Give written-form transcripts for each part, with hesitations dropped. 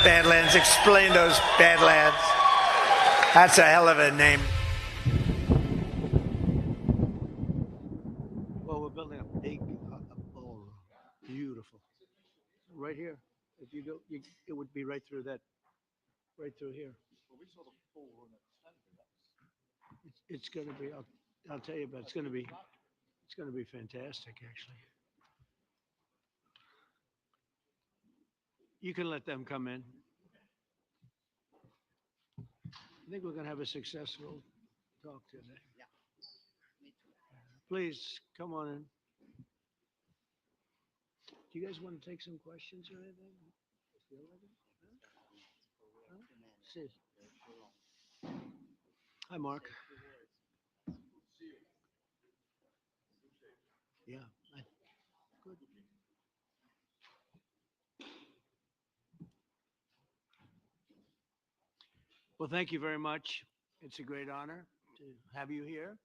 Badlands. Explain those Badlands. That's a hell of a name. Well, we're building a big ballroom. Beautiful. Right here. If you go, it would be right through that, right through here. Well, we saw the ballroom at Stanford. It's going to be. I'll tell you about. It's going to be fantastic, actually. You can let them come in. I think we're going to have a successful talk today. Yeah. Please come on in. Do you guys want to take some questions or anything? Sid. Hi, Mark. Yeah. Good. Well, thank you very much. It's a great honor to have you here.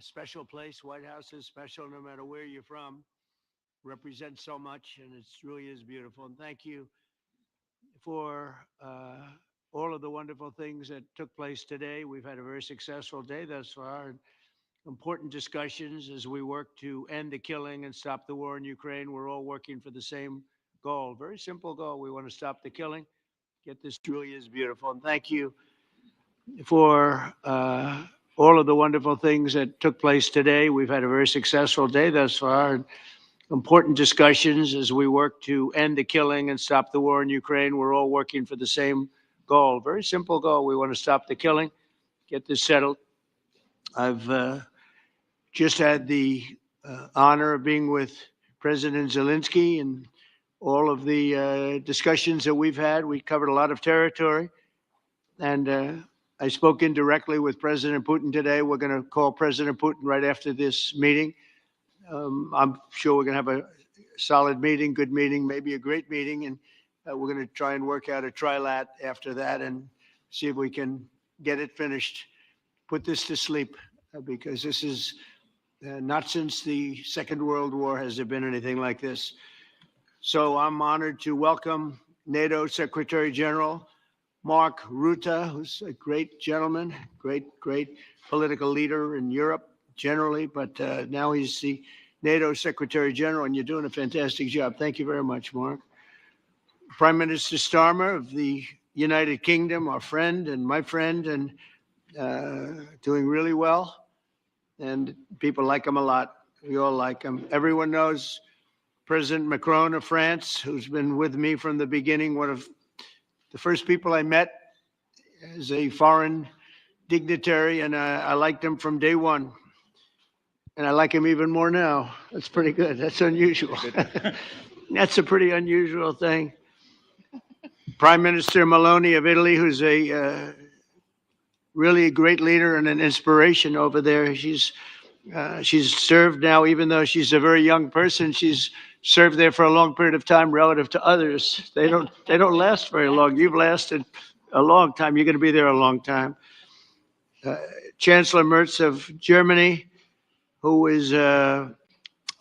Special place. White House is special no matter where you're from. Represents so much, and it really is beautiful. And thank you for all of the wonderful things that took place today. We've had a very successful day thus far. And important discussions as we work to end the killing and stop the war in Ukraine. We're all working for the same goal. Very simple goal. We want to stop the killing. Get this really is beautiful. And thank you for all of the wonderful things that took place today. We've had a very successful day thus far. And important discussions as we work to end the killing and stop the war in Ukraine. We're all working for the same goal. Very simple goal. We want to stop the killing, get this settled. I've just had the honor of being with President Zelensky and all of the discussions that we've had. We covered a lot of territory, and I spoke indirectly with President Putin today. We're going to call President Putin right after this meeting. I'm sure we're going to have a solid meeting, good meeting, maybe a great meeting, and we're going to try and work out a trilat after that and see if we can get it finished, put this to sleep, because this is not since the Second World War has there been anything like this. So I'm honored to welcome NATO Secretary General Mark Rutte, who's a great gentleman, great political leader in Europe generally, but now he's the NATO Secretary General, and you're doing a fantastic job. Thank you very much, Mark. Prime Minister Starmer of the United Kingdom, our friend and my friend, and doing really well. And people like him a lot. We all like him. Everyone knows President Macron of France, who's been with me from the beginning, one of the first people I met as a foreign dignitary, and I liked him from day one. And I like him even more now. That's pretty good. That's unusual. That's a pretty unusual thing. Prime Minister Meloni of Italy, who's a really a great leader and an inspiration over there. She's served now, even though she's a very young person, she's served there for a long period of time relative to others. They don't last very long. You've lasted a long time. You're going to be there a long time. Chancellor Merz of Germany, who is a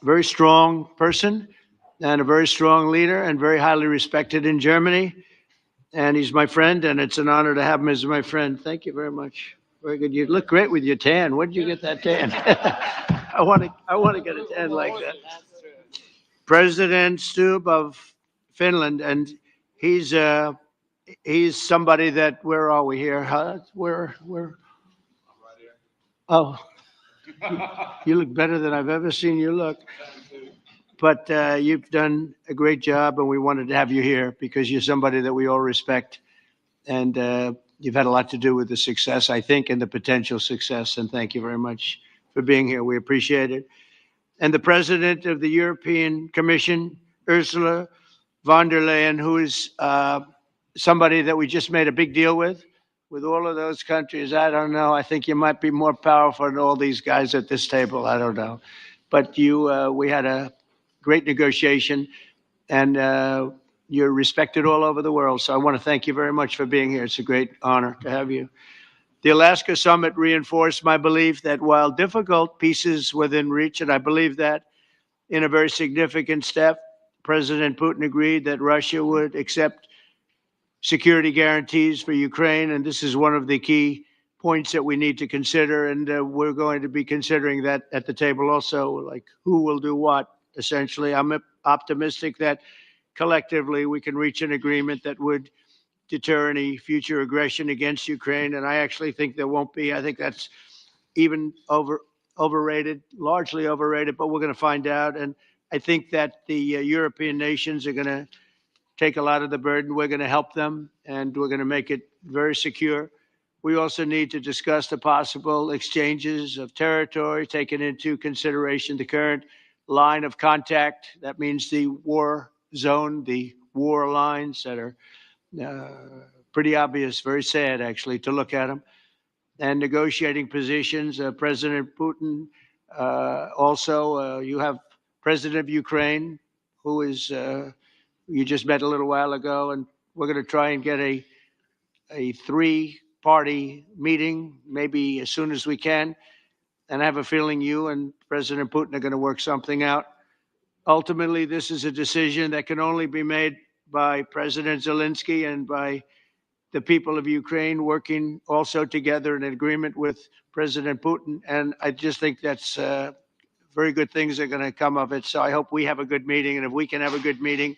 very strong person and a very strong leader and very highly respected in Germany. And he's my friend, and it's an honor to have him as my friend. Thank you very much. Very good. You look great with your tan. Where did you get that tan? I want to get a tan like that. President Stubb of Finland, and he's somebody that, where are we here? Where? Oh, you look better than I've ever seen you look. But you've done a great job, and we wanted to have you here because you're somebody that we all respect. And you've had a lot to do with the success, I think, and the potential success. And thank you very much for being here. We appreciate it. And the president of the European Commission, Ursula von der Leyen, who is somebody that we just made a big deal with all of those countries. I don't know. I think you might be more powerful than all these guys at this table. I don't know. But we had a great negotiation, and you're respected all over the world. So I want to thank you very much for being here. It's a great honor to have you. The Alaska summit reinforced my belief that while difficult, peace is within reach, and I believe that in a very significant step, President Putin agreed that Russia would accept security guarantees for Ukraine, and this is one of the key points that we need to consider. And we're going to be considering that at the table also, like who will do what. Essentially, I'm optimistic that collectively we can reach an agreement that would deter any future aggression against Ukraine. And I actually think there won't be. I think that's even overrated, largely overrated, but we're going to find out. And I think that the European nations are going to take a lot of the burden. We're going to help them, and we're going to make it very secure. We also need to discuss the possible exchanges of territory, taking into consideration the current line of contact. That means the war zone, the war lines that are uh, pretty obvious, very sad actually to look at them, and negotiating positions. President Putin, also, you have President of Ukraine, who is you just met a little while ago, and we're going to try and get a three-party meeting, maybe as soon as we can. And I have a feeling you and President Putin are going to work something out. Ultimately, this is a decision that can only be made by President Zelensky and by the people of Ukraine working also together in agreement with President Putin. And I just think that's very good things are going to come of it. So I hope we have a good meeting. And if we can have a good meeting,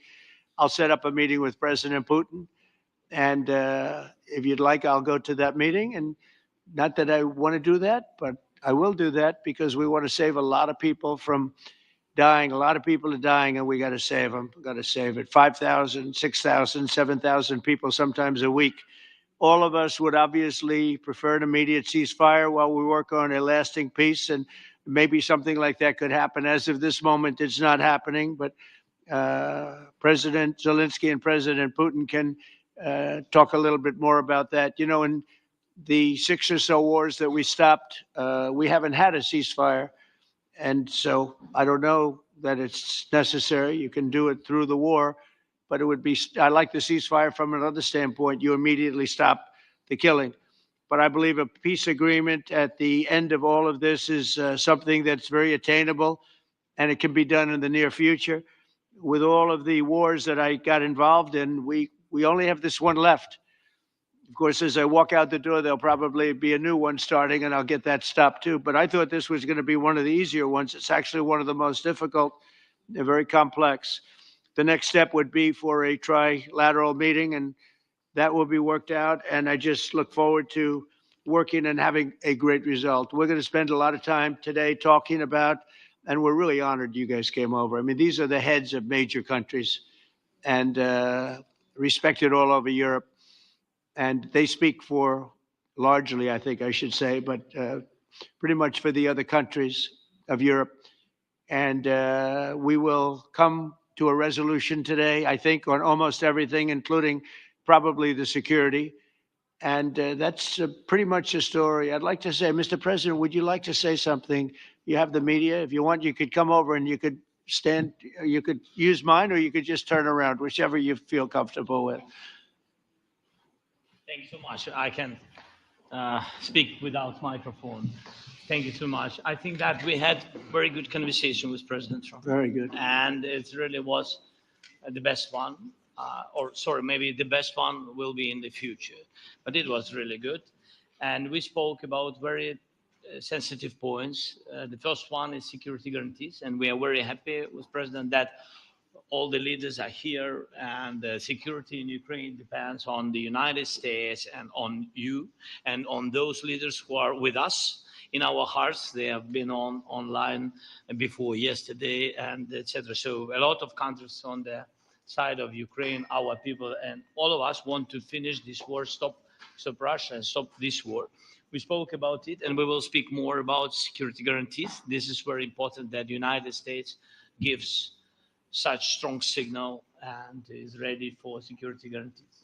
I'll set up a meeting with President Putin. And if you'd like, I'll go to that meeting. And not that I want to do that, but I will do that because we want to save a lot of people from dying. A lot of people are dying, and we got to save them. We got to save it. 5,000, 6,000, 7,000 people sometimes a week. All of us would obviously prefer an immediate ceasefire while we work on a lasting peace, and maybe something like that could happen. As of this moment, it's not happening, but President Zelensky and President Putin can talk a little bit more about that. You know, in the 6 or so wars that we stopped, we haven't had a ceasefire. And so I don't know that it's necessary. You can do it through the war, but it would be, I like the ceasefire from another standpoint. You immediately stop the killing. But I believe a peace agreement at the end of all of this is something that's very attainable, and it can be done in the near future. With all of the wars that I got involved in, we only have this one left. Of course, as I walk out the door, there'll probably be a new one starting, and I'll get that stopped too. But I thought this was going to be one of the easier ones. It's actually one of the most difficult. They're very complex. The next step would be for a trilateral meeting, and that will be worked out. And I just look forward to working and having a great result. We're going to spend a lot of time today talking about, and we're really honored you guys came over. I mean, these are the heads of major countries and respected all over Europe. And they speak for, largely, I think I should say, but pretty much for the other countries of Europe. And we will come to a resolution today, I think, on almost everything, including probably the security. And that's pretty much the story. I'd like to say, Mr. President, would you like to say something? You have the media. If you want, you could come over and you could stand, you could use mine, or you could just turn around, whichever you feel comfortable with. Thank you so much. I can speak without microphone. Thank you so much. I think that we had very good conversation with President Trump. Very good. And it really was the best one. Or sorry, maybe the best one will be in the future. But it was really good. And we spoke about very sensitive points. The first one is security guarantees. And we are very happy with President that all the leaders are here, and the security in Ukraine depends on the United States and on you and on those leaders who are with us in our hearts. They have been online before yesterday, and etc. So a lot of countries on the side of Ukraine, our people, and all of us want to finish this war, stop Russia, and stop this war. We spoke about it, and we will speak more about security guarantees. This is very important that the United States gives such strong signal and is ready for security guarantees.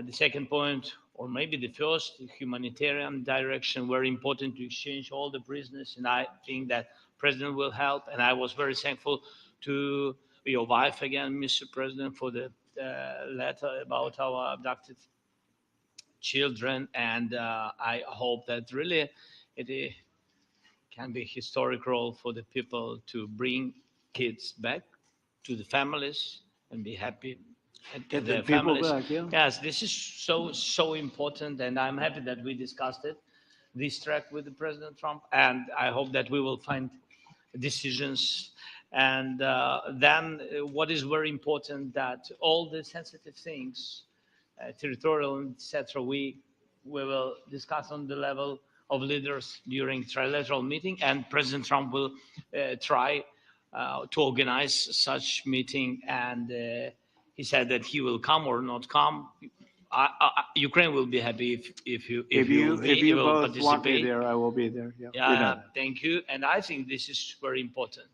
The second point, or maybe the first, the humanitarian direction, very important to exchange all the prisoners, and I think that President will help. And I was very thankful to your wife again, Mr. President, for the letter about our abducted children, and I hope that really it can be a historic role for the people to bring kids back to the families and be happy. Get the the people families. back, yeah. Yes, this is so important, and I'm happy that we discussed it, this track with the President Trump, and I hope that we will find decisions. And then what is very important that all the sensitive things, territorial and etc., we will discuss on the level of leaders during trilateral meeting, and President Trump will try to organize such meeting, and he said that he will come or not come. Ukraine will be happy if you If you will both want me participate. there, I will be there. Yeah. You know Yeah, that. thank you. And I think this is very important.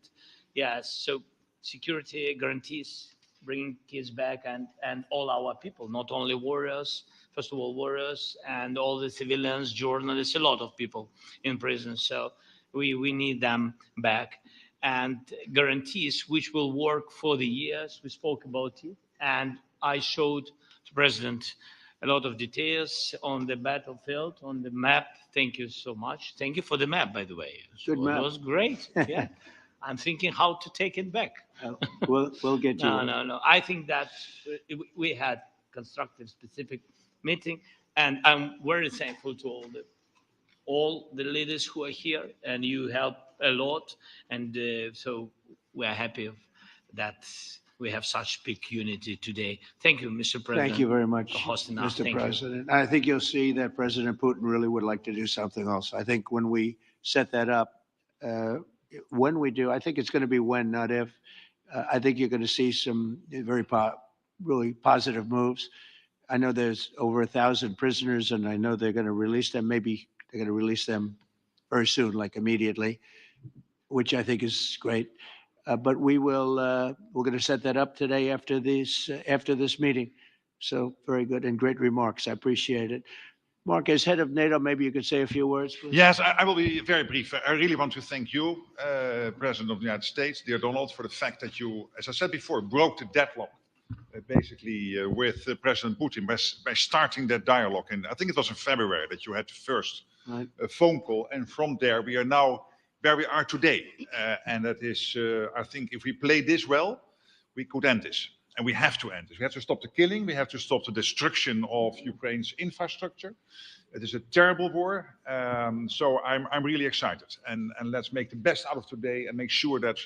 Yes, so security guarantees bringing kids back, and all our people, not only warriors, first of all, warriors and all the civilians, journalists, a lot of people in prison. So we need them back. And guarantees which will work for the years. We spoke about it. And I showed the president a lot of details on the battlefield, on the map. Thank you so much. Thank you for the map, by the way. Good It map. was great. Yeah. I'm thinking how to take it back. We'll get you. No. I think that we had constructive, specific meeting, and I'm very thankful to all the leaders who are here, and you help a lot, and so we are happy that we have such big unity today. Thank you, Mr. President. Thank you very much, for hosting us. Mr. Thank you. President. I think you'll see that President Putin really would like to do something else. I think when we set that up, when we do, I think it's going to be when, not if. I think you're going to see some really positive moves. I know there's over 1,000 prisoners, and I know they're going to release them. Maybe they're going to release them very soon, like immediately, which I think is great. But we're going to set that up today after this meeting. So very good and great remarks. I appreciate it. Mark, as head of NATO, maybe you could say a few words, please. Yes, I will be very brief. I really want to thank you, President of the United States, dear Donald, for the fact that you, as I said before, broke the deadlock basically with President Putin by starting that dialogue. And I think it was in February that you had the first phone call. And from there, we are now where we are today. And that is, I think if we play this well, we could end this. And we have to end this. We have to stop the killing. We have to stop the destruction of Ukraine's infrastructure. It is a terrible war. So I'm really excited. And let's make the best out of today and make sure that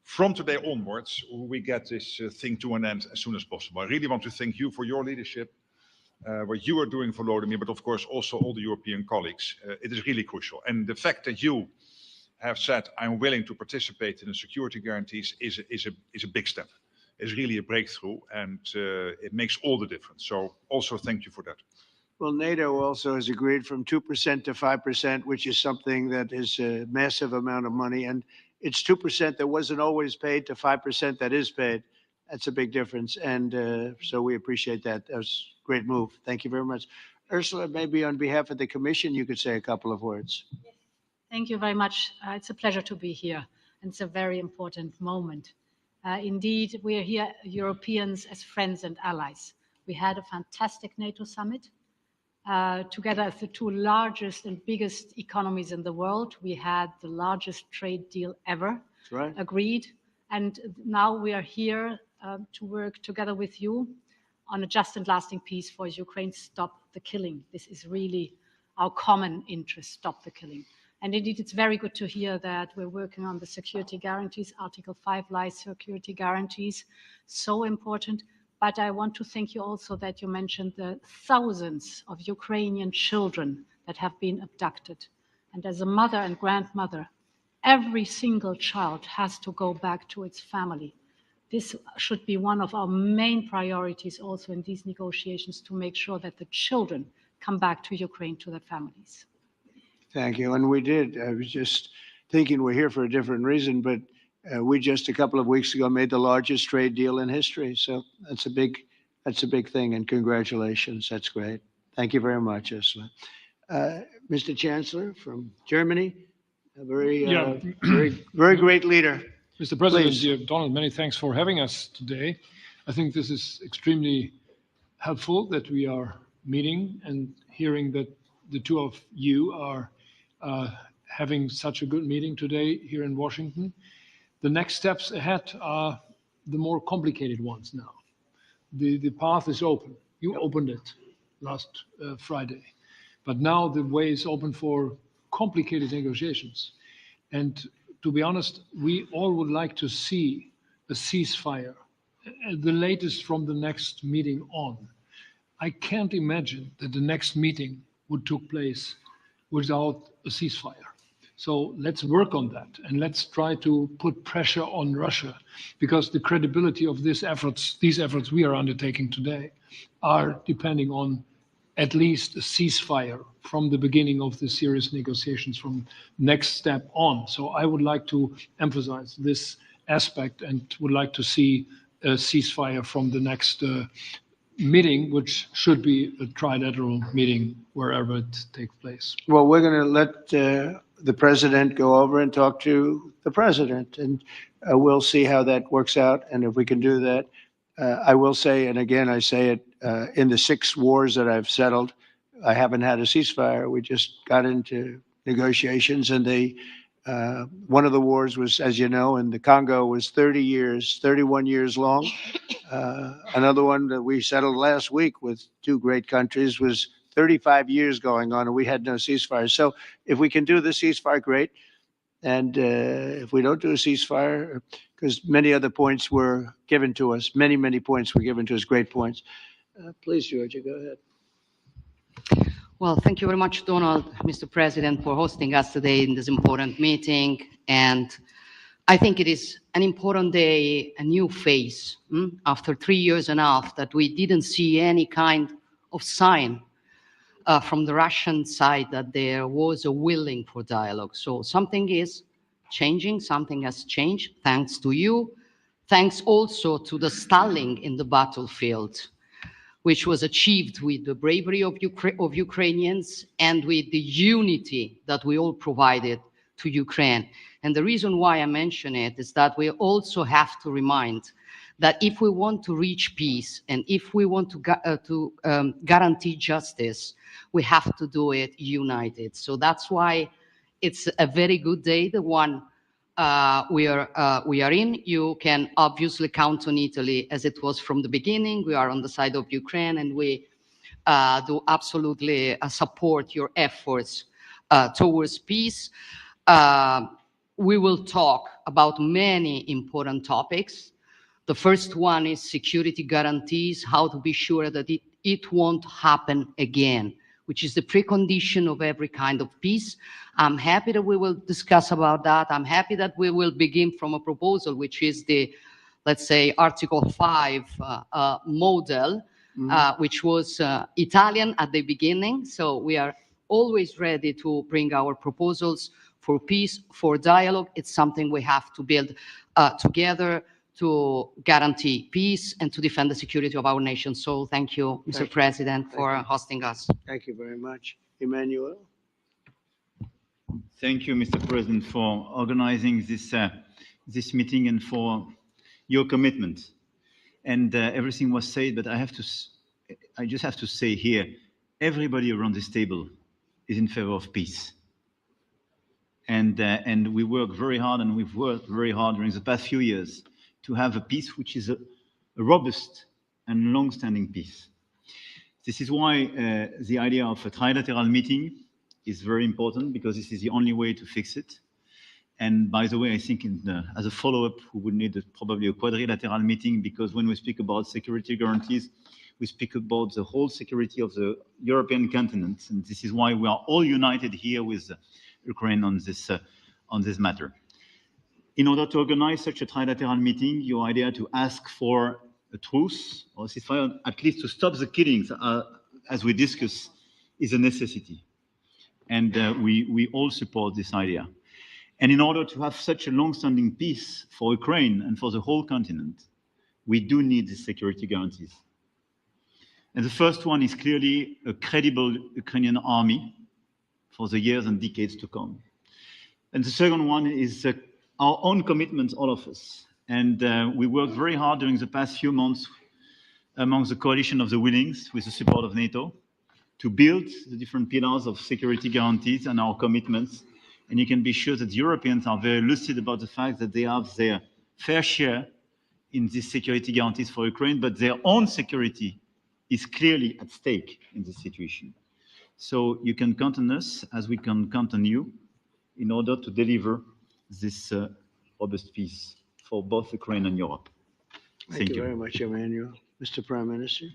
from today onwards, we get this thing to an end as soon as possible. I really want to thank you for your leadership, what you are doing for Volodymyr, but of course also all the European colleagues. It is really crucial. And the fact that you have said, I'm willing to participate in the security guarantees is a big step. It's really a breakthrough, and it makes all the difference. So also thank you for that. Well, NATO also has agreed from 2% to 5%, which is something that is a massive amount of money. And it's 2% that wasn't always paid to 5% that is paid. That's a big difference. And so we appreciate that. That was a great move. Thank you very much. Ursula, maybe on behalf of the Commission, you could say a couple of words. Thank you very much. It's a pleasure to be here. And it's a very important moment. Indeed, we are here, Europeans, as friends and allies. We had a fantastic NATO summit. Together as the two largest and biggest economies in the world, we had the largest trade deal ever agreed. And now we are here to work together with you on a just and lasting peace for Ukraine. Stop the killing. This is really our common interest, stop the killing. And indeed, it's very good to hear that we're working on the security guarantees, Article 5 lies security guarantees, so important. But I want to thank you also that you mentioned the thousands of Ukrainian children that have been abducted. And as a mother and grandmother, every single child has to go back to its family. This should be one of our main priorities also in these negotiations, to make sure that the children come back to Ukraine, to their families. Thank you. And we did. I was just thinking we're here for a different reason, but we just a couple of weeks ago made the largest trade deal in history. So that's a big thing. And congratulations. That's great. Thank you very much, Ursula. Mr. Chancellor from Germany, a very great leader. Mr. President, Please. dear Donald, many thanks for having us today. I think this is extremely helpful that we are meeting and hearing that the two of you are having such a good meeting today here in Washington. The next steps ahead are the more complicated ones now. the path is open. You opened it last Friday. But now the way is open for complicated negotiations. And to be honest, we all would like to see a ceasefire, the latest from the next meeting on. I can't imagine that the next meeting would take place without a ceasefire. So let's work on that and let's try to put pressure on Russia, because the credibility of these efforts we are undertaking today are depending on at least a ceasefire from the beginning of the serious negotiations from next step on. So I would like to emphasize this aspect and would like to see a ceasefire from the next meeting, which should be a trilateral meeting wherever it takes place. Well, we're going to let the president go over and talk to the president, and we'll see how that works out. And if we can do that, I will say, and again, I say it, in the 6 wars that I've settled, I haven't had a ceasefire. We just got into negotiations, and one of the wars was, as you know, in the Congo was 31 years long. Another one that we settled last week with 2 great countries was 35 years going on, and we had no ceasefire. So if we can do the ceasefire, great. And if we don't do a ceasefire, because many other points were given to us, many points were given to us, great points. Please, Georgia, go ahead. Well, thank you very much, Donald, Mr. President, for hosting us today in this important meeting. And I think it is an important day, a new phase, after 3.5 years that we didn't see any kind of sign from the Russian side that there was a willing for dialogue. So something is changing, something has changed, thanks to you. Thanks also to the stalling in the battlefield, which was achieved with the bravery of Ukrainians and with the unity that we all provided to Ukraine. And the reason why I mention it is that we also have to remind that if we want to reach peace and if we want to guarantee justice, we have to do it united. So that's why it's a very good day, the one we are in. You can obviously count on Italy as it was from the beginning. We are on the side of Ukraine, and we do absolutely support your efforts towards peace. We will talk about many important topics. The first one is security guarantees, how to be sure that it won't happen again, which is the precondition of every kind of peace. I'm happy that we will discuss about that. I'm happy that we will begin from a proposal, which is the, let's say, Article 5 model, which was Italian at the beginning. So we are always ready to bring our proposals for peace, for dialogue. It's something we have to build together to guarantee peace and to defend the security of our nation. So thank you, Mr. President, for hosting us. Thank you very much. Emmanuel? Thank you, Mr. President, for organizing this meeting and for your commitment. And everything was said, but I just have to say here, everybody around this table is in favor of peace. And we work very hard, and we've worked very hard during the past few years to have a peace which is a robust and long-standing peace. This is why the idea of a trilateral meeting is very important, because this is the only way to fix it. And by the way, I think as a follow-up, we would need probably a quadrilateral meeting, because when we speak about security guarantees, we speak about the whole security of the European continent. And this is why we are all united here with Ukraine on this matter. In order to organize such a trilateral meeting, your idea to ask for a truce or ceasefire, at least to stop the killings, as we discussed, is a necessity. And we all support this idea. And in order to have such a long-standing peace for Ukraine and for the whole continent, we do need the security guarantees. And the first one is clearly a credible Ukrainian army for the years and decades to come. And the second one is our own commitment, all of us. And we worked very hard during the past few months among the coalition of the willings, with the support of NATO, to build the different pillars of security guarantees and our commitments. And you can be sure that Europeans are very lucid about the fact that they have their fair share in these security guarantees for Ukraine, but their own security is clearly at stake in this situation. So you can count on us as we can count on you in order to deliver this robust peace for both Ukraine and Europe. Thank you very much, Emmanuel. Mr. Prime Minister.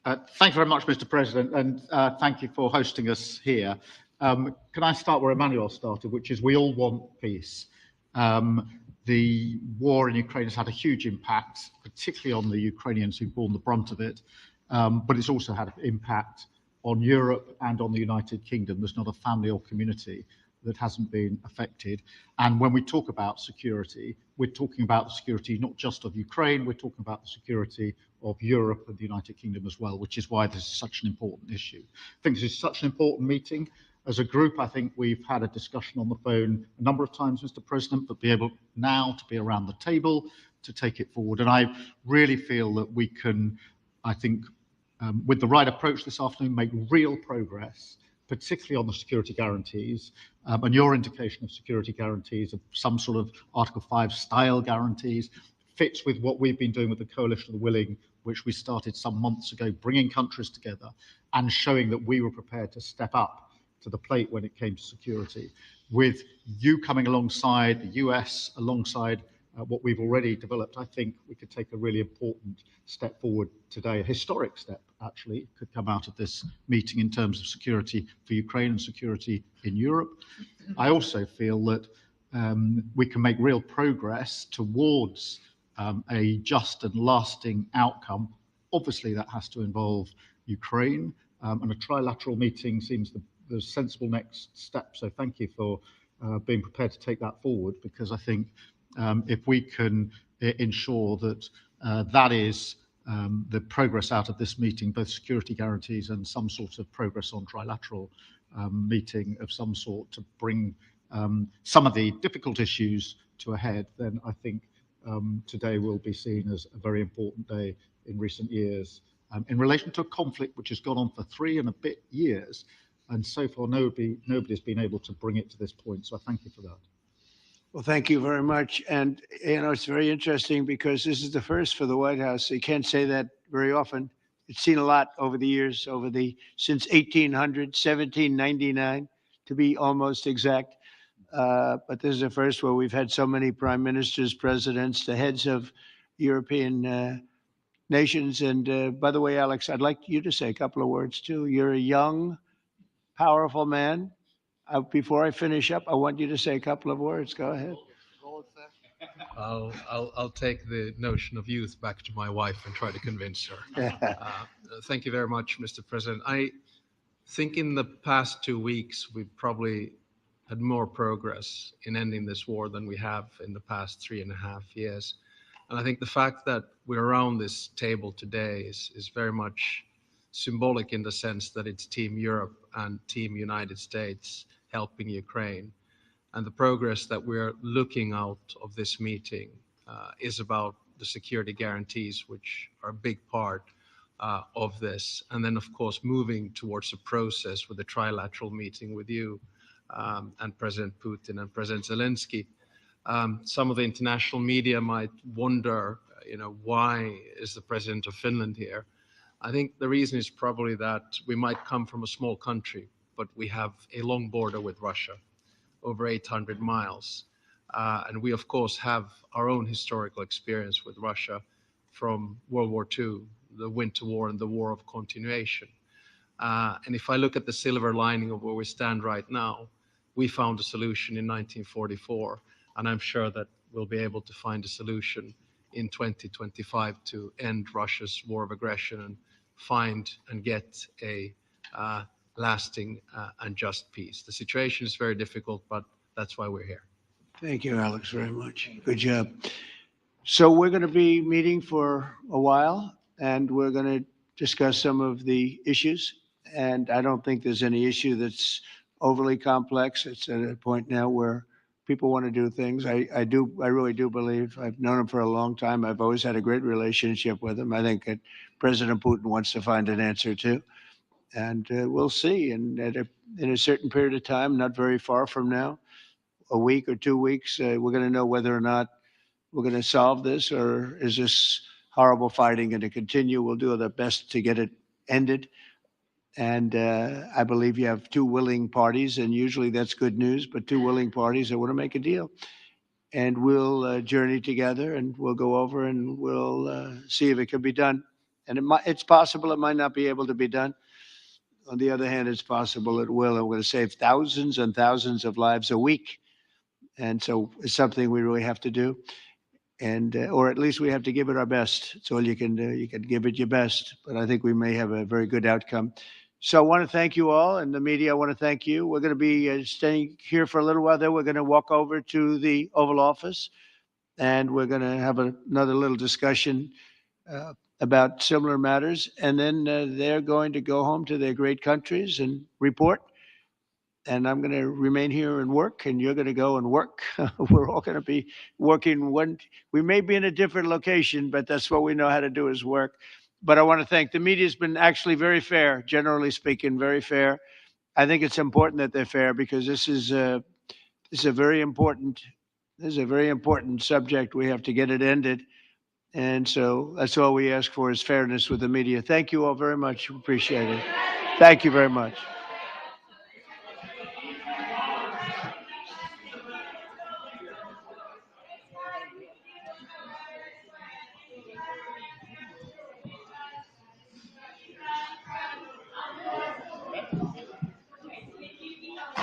Thank you very much, Mr. President, and thank you for hosting us here. Can I start where Emmanuel started, which is we all want peace. The war in Ukraine has had a huge impact, particularly on the Ukrainians who've borne the brunt of it, but it's also had an impact on Europe and on the United Kingdom. There's not a family or community that hasn't been affected. And when we talk about security, we're talking about the security not just of Ukraine, we're talking about the security of Europe and the United Kingdom as well, which is why this is such an important issue. I think this is such an important meeting. As a group, I think we've had a discussion on the phone a number of times, Mr. President, but be able now to be around the table to take it forward. And I really feel that we can, I think, with the right approach this afternoon, make real progress, particularly on the security guarantees, and your indication of security guarantees of some sort of Article 5 style guarantees fits with what we've been doing with the Coalition of the Willing, which we started some months ago, bringing countries together and showing that we were prepared to step up to the plate when it came to security. With you coming alongside, the US alongside what we've already developed, I think we could take a really important step forward today, a historic step actually could come out of this meeting in terms of security for Ukraine and security in Europe. I also feel that we can make real progress towards a just and lasting outcome. Obviously that has to involve Ukraine, and a trilateral meeting seems the sensible next step. So thank you for being prepared to take that forward, because I think if we can ensure that that is the progress out of this meeting, both security guarantees and some sort of progress on trilateral meeting of some sort to bring some of the difficult issues to a head, then I think today will be seen as a very important day in recent years in relation to a conflict which has gone on for 3 and a bit years. And so far, nobody's been able to bring it to this point. So I thank you for that. Well, thank you very much. And, it's very interesting because this is the first for the White House. You can't say that very often. It's seen a lot over the years, since 1800, 1799, to be almost exact. But this is the first where we've had so many prime ministers, presidents, the heads of European nations. And by the way, Alex, I'd like you to say a couple of words too. You're a young, powerful man. Before I finish up, I want you to say a couple of words. Go ahead. I'll take the notion of youth back to my wife and try to convince her. Thank you very much, Mr. President. I think in the past 2 weeks, we've probably had more progress in ending this war than we have in the past 3.5 years. And I think the fact that we're around this table today is very much symbolic in the sense that it's Team Europe and Team United States helping Ukraine. And the progress that we're looking out of this meeting is about the security guarantees, which are a big part of this. And then, of course, moving towards a process with a trilateral meeting with you and President Putin and President Zelensky. Some of the international media might wonder, why is the president of Finland here? I think the reason is probably that we might come from a small country, but we have a long border with Russia, over 800 miles. And we, of course, have our own historical experience with Russia from World War II, the Winter War and the War of Continuation. And if I look at the silver lining of where we stand right now, we found a solution in 1944, and I'm sure that we'll be able to find a solution in 2025 to end Russia's war of aggression and find and get a lasting and just peace. The situation is very difficult, but that's why we're here. Thank you, Alex, very much. Good job. So we're going to be meeting for a while, and we're going to discuss some of the issues. And I don't think there's any issue that's overly complex. It's at a point now where people want to do things. I really do believe. I've known him for a long time. I've always had a great relationship with him. I think that President Putin wants to find an answer too. And we'll see. And in a certain period of time, not very far from now, a week or 2 weeks, we're going to know whether or not we're going to solve this, or is this horrible fighting going to continue? We'll do our best to get it ended. And I believe you have two willing parties, and usually that's good news, but two willing parties that want to make a deal. And we'll journey together, and we'll go over and we'll see if it can be done. And it's possible it might not be able to be done. On the other hand, it's possible it will. And we're going to save thousands and thousands of lives a week. And so it's something we really have to do. And, or at least we have to give it our best. It's all you can do. You can give it your best. But I think we may have a very good outcome. So I want to thank you all, and the media, I want to thank you. We're going to be staying here for a little while. Then we're going to walk over to the Oval Office, and we're going to have another little discussion about similar matters. And then they're going to go home to their great countries and report. And I'm going to remain here and work, and you're going to go and work. We're all going to be working. We may be in a different location, but that's what we know how to do is work. But I want to thank the media. Has been actually very fair, generally speaking, very fair. I think it's important that they're fair because this is a very important subject. We have to get it ended. And so that's all we ask for is fairness with the media. Thank you all very much. Appreciate it. Thank you very much.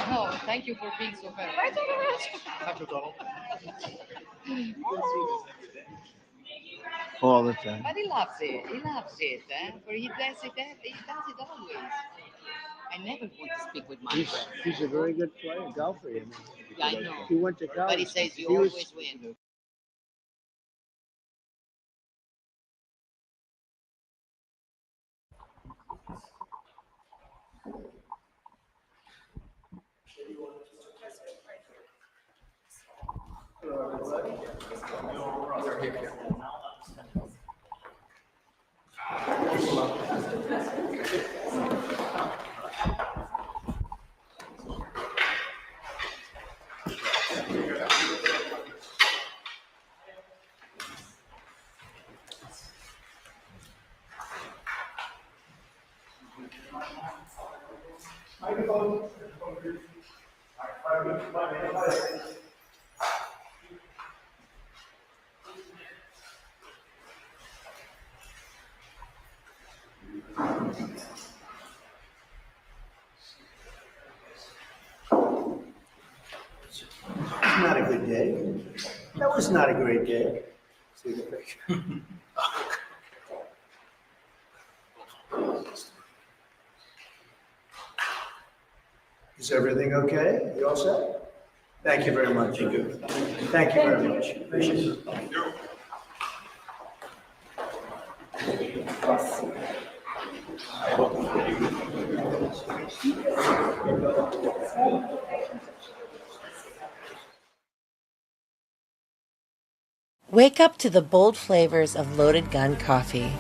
No, thank you for being so fair. Thank you, Donald. All the time. But he loves it. He loves it. For he does it. He does it always. I never want to speak with my friends. He's a very good player, golfer. You know. Yeah, I know. He went to college. But he says you He was- always win. It's not a good day. That was not a great day. See the picture. Is everything okay? You all set? Thank you very much. Thank you. Thank you very much. Appreciate it. Wake up to the bold flavors of Loaded Gun coffee,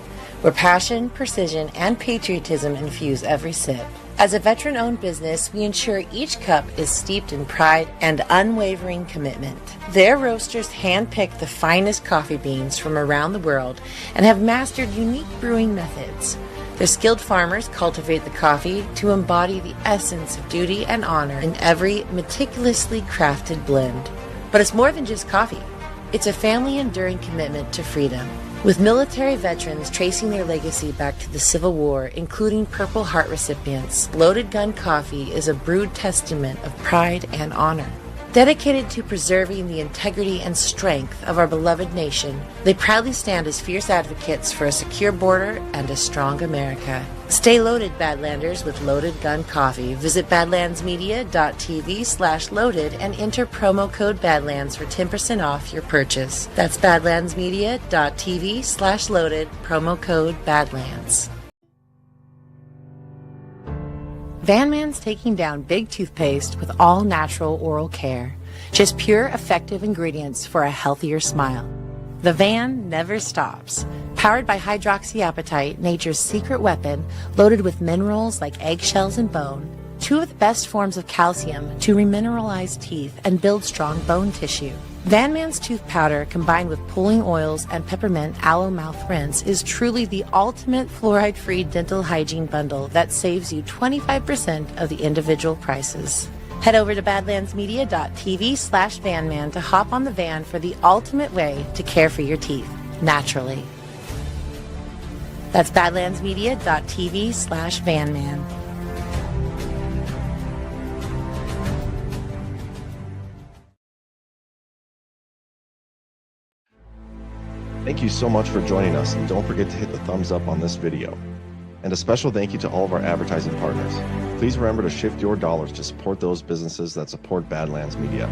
where passion, precision, and patriotism infuse every sip. As a veteran-owned business, we ensure each cup is steeped in pride and unwavering commitment. Their roasters handpick the finest coffee beans from around the world and have mastered unique brewing methods. Their skilled farmers cultivate the coffee to embody the essence of duty and honor in every meticulously crafted blend. But it's more than just coffee. It's a family-enduring commitment to freedom. With military veterans tracing their legacy back to the Civil War, including Purple Heart recipients, Loaded Gun Coffee is a brewed testament of pride and honor. Dedicated to preserving the integrity and strength of our beloved nation, they proudly stand as fierce advocates for a secure border and a strong America. Stay loaded, Badlanders, with Loaded Gun Coffee. Visit badlandsmedia.tv/loaded and enter promo code Badlands for 10% off your purchase. That's badlandsmedia.tv/loaded, promo code Badlands. Van Man's taking down big toothpaste with all natural oral care. Just pure, effective ingredients for a healthier smile. The Van never stops. Powered by hydroxyapatite, nature's secret weapon, loaded with minerals like eggshells and bone, two of the best forms of calcium to remineralize teeth and build strong bone tissue. Van Man's tooth powder combined with pulling oils and peppermint aloe mouth rinse is truly the ultimate fluoride-free dental hygiene bundle that saves you 25% of the individual prices. Head over to badlandsmedia.tv/vanman to hop on the van for the ultimate way to care for your teeth, naturally. That's badlandsmedia.tv/vanman. Thank you so much for joining us, and don't forget to hit the thumbs up on this video. And a special thank you to all of our advertising partners. Please remember to shift your dollars to support those businesses that support Badlands Media.